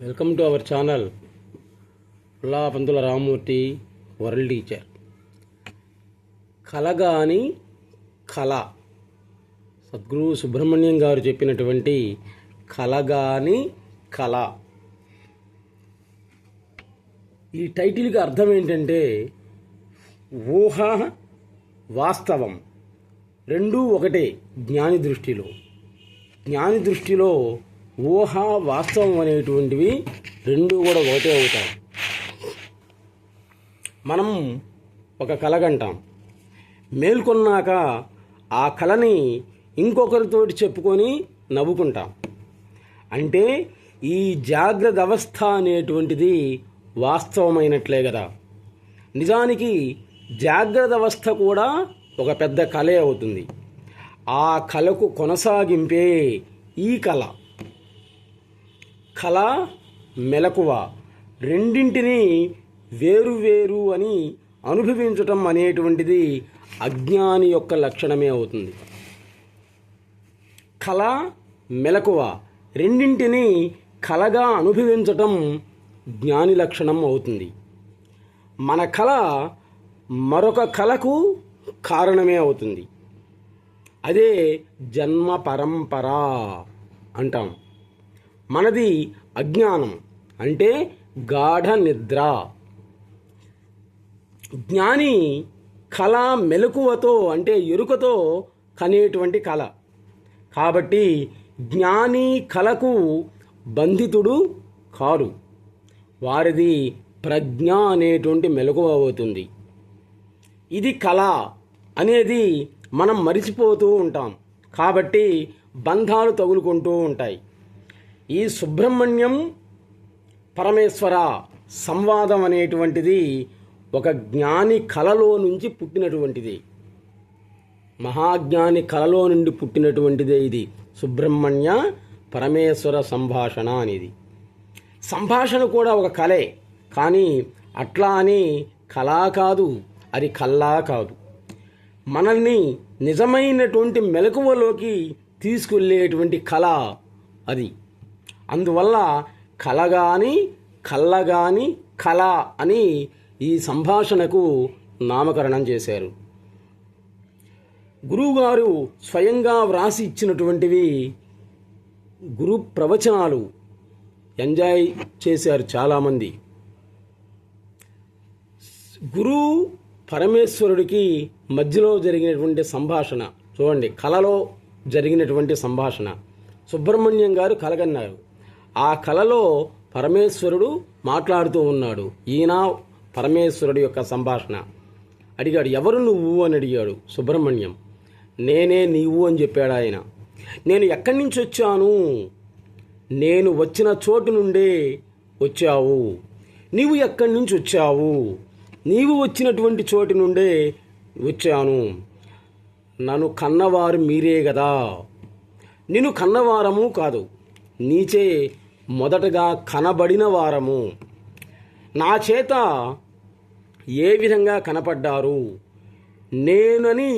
Welcome to our channel Pullapantula Ramamurthy world teacher. కలగాని కళ, సద్గురు సుబ్రహ్మణ్యం గారు చెప్పినటువంటి కలగాని కళ. ఈ టైటిల్కి అర్థం ఏంటంటే ఊహ వాస్తవం రెండూ ఒకటే. జ్ఞాని దృష్టిలో ఊహ వాస్తవం అనేటువంటివి రెండూ కూడా ఒకటే అవుతాయి. మనం ఒక కల కంటాం, మేల్కొన్నాక ఆ కళని ఇంకొకరితోటి చెప్పుకొని నవ్వుకుంటాం. అంటే ఈ జాగ్రత్త అవస్థ అనేటువంటిది వాస్తవమైనట్లే కదా. నిజానికి జాగ్రత్త అవస్థ కూడా ఒక పెద్ద కళే అవుతుంది. ఆ కళకు కొనసాగింపే ఈ కళ. కళ, మెలకువ రెండింటినీ వేరు అని అనుభవించటం అనేటువంటిది అజ్ఞాని యొక్క లక్షణమే అవుతుంది. కళ, మెలకువ రెండింటినీ కళగా అనుభవించటం జ్ఞాని లక్షణం అవుతుంది. మన కళ మరొక కళకు కారణమే అవుతుంది. అదే జన్మ పరంపర అంటాం. మనది అజ్ఞానం, అంటే గాఢ నిద్ర. జ్ఞాని కళ మెలకువతో అంటే ఎరుకతో కనేటువంటి కళ. కాబట్టి జ్ఞాని కళకు బంధితుడు కాడు. వారిది ప్రజ్ఞ అనేటువంటి మెలకువ అవుతుంది. ఇది కళ అనేది మనం మరిచిపోతూ ఉంటాం. కాబట్టి బంధాలు తగులుకుంటూ ఉంటాయి. ఈ సుబ్రహ్మణ్యం పరమేశ్వర సంవాదం అనేటువంటిది ఒక జ్ఞాని కళలో నుంచి పుట్టినటువంటిది. మహాజ్ఞాని కళలో నుండి పుట్టినటువంటిదే ఇది సుబ్రహ్మణ్య పరమేశ్వర సంభాషణ అనేది. సంభాషణ కూడా ఒక కళే, కానీ అట్లా అని కళా కాదు, అది కల్లా కాదు. మనల్ని నిజమైనటువంటి మెలకువలోకి తీసుకెళ్ళేటువంటి కళ అది. అందువల్ల కలగాని కళ్ళగాని కళ అని ఈ సంభాషణకు నామకరణం చేశారు. గురువుగారు స్వయంగా వ్రాసి ఇచ్చినటువంటివి గురు ప్రవచనాలు ఎంజాయ్ చేశారు చాలామంది. గురు పరమేశ్వరుడికి మధ్యలో జరిగినటువంటి సంభాషణ చూడండి. కళలో జరిగినటువంటి సంభాషణ. సుబ్రహ్మణ్యం గారు కలగన్నారు. ఆ కళలో పరమేశ్వరుడు మాట్లాడుతూ ఉన్నాడు. ఈయన పరమేశ్వరుడి యొక్క సంభాషణ. అడిగాడు, ఎవరు నువ్వు అని అడిగాడు సుబ్రహ్మణ్యం. నేనే నీవు అని చెప్పాడు ఆయన. నేను ఎక్కడి నుంచి వచ్చాను? నేను వచ్చిన చోటు నుండే వచ్చావు. నీవు ఎక్కడి నుంచి వచ్చావు? నీవు వచ్చినటువంటి చోటు నుండే వచ్చాను. నన్ను కన్నవారు మీరే కదా. నిన్ను కన్నవారము కాదు, నీచే మొదటగా కనబడిన వారము. నా చేత ఏ విధంగా కనపడ్డారు? నేనని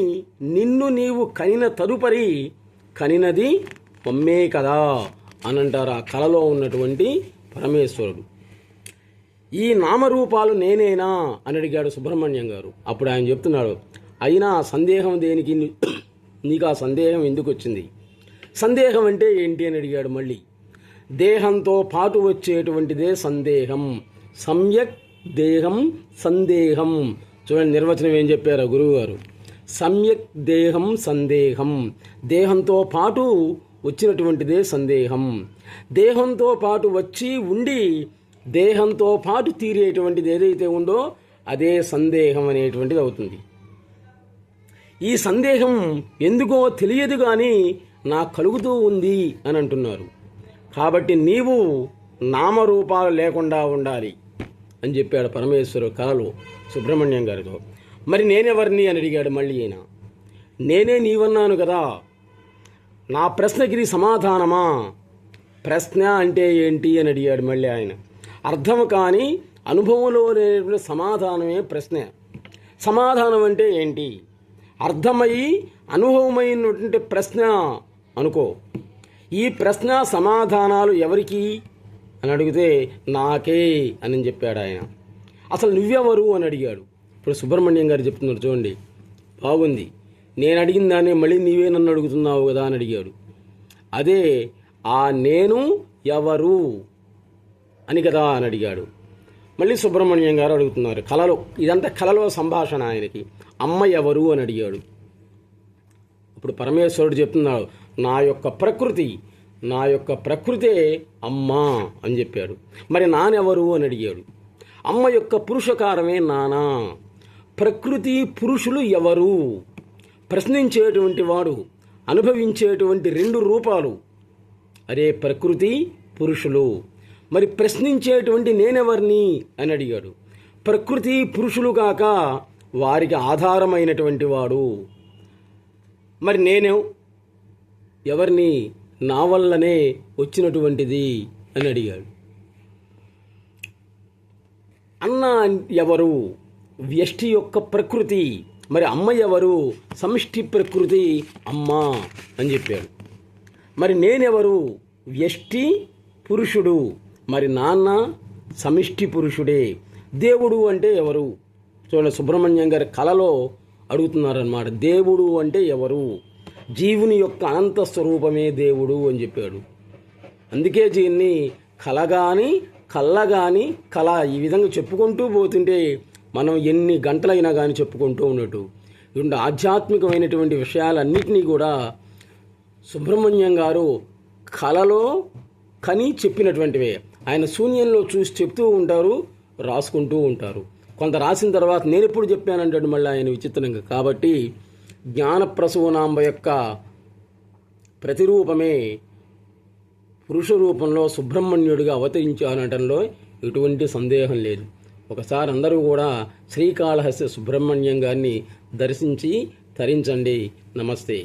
నిన్ను నీవు కనిన తదుపరి కనినది మమ్మే కదా అనంటారు ఆ కళలో ఉన్నటువంటి పరమేశ్వరుడు. ఈ నామరూపాలు నేనేనా అని అడిగాడు సుబ్రహ్మణ్యం గారు. అప్పుడు ఆయన చెప్తున్నాడు, అయినా సందేహం దేనికి? నీకు ఆ సందేహం ఎందుకు వచ్చింది? సందేహం అంటే ఏంటి అని అడిగాడు మళ్ళీ. దేహంతో పాటు వచ్చేటువంటిదే సందేహం. సమ్యక్ దేహం సందేహం. చూడండి నిర్వచనం ఏం చెప్పారో గురువుగారు. సమ్యక్ దేహం సందేహం. దేహంతో పాటు వచ్చినటువంటిదే సందేహం. దేహంతో పాటు వచ్చి ఉండి దేహంతో పాటు తీరేటువంటిది ఏదైతే ఉందో అదే సందేహం అనేటువంటిది అవుతుంది. ఈ సందేహం ఎందుకో తెలియదు కానీ నాకు కలుగుతూ ఉంది అని అంటున్నారు. కాబట్టి నీవు నామరూపాలు లేకుండా ఉండాలి అని చెప్పాడు పరమేశ్వరుడు కళలో సుబ్రహ్మణ్యం గారితో. మరి నేనెవరిని అని అడిగాడు మళ్ళీ ఆయన. నేనే నీవన్నాను కదా. నా ప్రశ్నకి ఇది సమాధానమా? ప్రశ్న అంటే ఏంటి అని అడిగాడు మళ్ళీ ఆయన. అర్థం కాని అనుభవంలో లేనటువంటి సమాధానమే ప్రశ్న. సమాధానం అంటే ఏంటి? అర్థమయ్యి అనుభవమైనటువంటి ప్రశ్న అనుకో. ఈ ప్రశ్న సమాధానాలు ఎవరికి? అని అడిగితే నాకే అని చెప్పాడు ఆయన. అసలు నువ్వెవరు అని అడిగాడు. ఇప్పుడు సుబ్రహ్మణ్యం గారు చెప్తున్నారు చూడండి, బాగుంది. నేను అడిగిన దాన్ని మళ్ళీ నీవే నన్ను అడుగుతున్నావు కదా అని అడిగాడు. అదే ఆ నేను ఎవరు అని కదా అని అడిగాడు. మళ్ళీ సుబ్రహ్మణ్యం గారు అడుగుతున్నారు కలలో, ఇదంతా కలలో సంభాషణ ఆయనకి. అమ్మ ఎవరు అని అడిగాడు. ఇప్పుడు పరమేశ్వరుడు చెప్తున్నాడు, నా యొక్క ప్రకృతే అమ్మ అని చెప్పాడు. మరి నానెవరు అని అడిగాడు. అమ్మ యొక్క పురుషకారమే నానా. ప్రకృతి పురుషులు ఎవరు? ప్రశ్నించేటువంటి వాడు అనుభవించేటువంటి రెండు రూపాలు, అరే ప్రకృతి పురుషులు. మరి ప్రశ్నించేటువంటి నేనెవరిని అని అడిగాడు. ప్రకృతి పురుషులు కాక వారికి ఆధారమైనటువంటి వాడు. మరి నేనే ఎవరిని? నా వల్లనే వచ్చినటువంటిది అని అడిగాడు. అన్న ఎవరు? వ్యష్టి యొక్క ప్రకృతి. మరి అమ్మ ఎవరు? సమిష్టి ప్రకృతి అమ్మ అని చెప్పాడు. మరి నేనెవరు? వ్యష్టి పురుషుడు. మరి నాన్న సమిష్టి పురుషుడే. దేవుడు అంటే ఎవరు? చూడండి, సుబ్రహ్మణ్యం గారి కలలో అడుగుతున్నారన్నమాట. దేవుడు అంటే ఎవరు? జీవుని యొక్క అనంత స్వరూపమే దేవుడు అని చెప్పాడు. అందుకే దీన్ని కలగాని కళ్ళగాని కళ ఈ విధంగా చెప్పుకుంటూ పోతుంటే మనం ఎన్ని గంటలైనా కానీ చెప్పుకుంటూ ఉన్నట్టు. ఇటువంటి ఆధ్యాత్మికమైనటువంటి విషయాలన్నింటినీ కూడా సుబ్రహ్మణ్యం గారు కళలో కని చెప్పినటువంటివే. ఆయన శూన్యంలో చూసి చెప్తూ ఉంటారు, రాసుకుంటూ ఉంటారు. కొంత రాసిన తర్వాత నేను ఎప్పుడు చెప్పానంటాడు మళ్ళీ ఆయన విచిత్రంగా. కాబట్టి జ్ఞానప్రసూనాంబ యొక్క ప్రతిరూపమే పురుష రూపంలో సుబ్రహ్మణ్యుడిగా అవతరించానటంలో ఎటువంటి సందేహం లేదు. ఒకసారి అందరూ కూడా శ్రీకాళహస్తి సుబ్రహ్మణ్యం గారిని దర్శించి తరించండి. నమస్తే.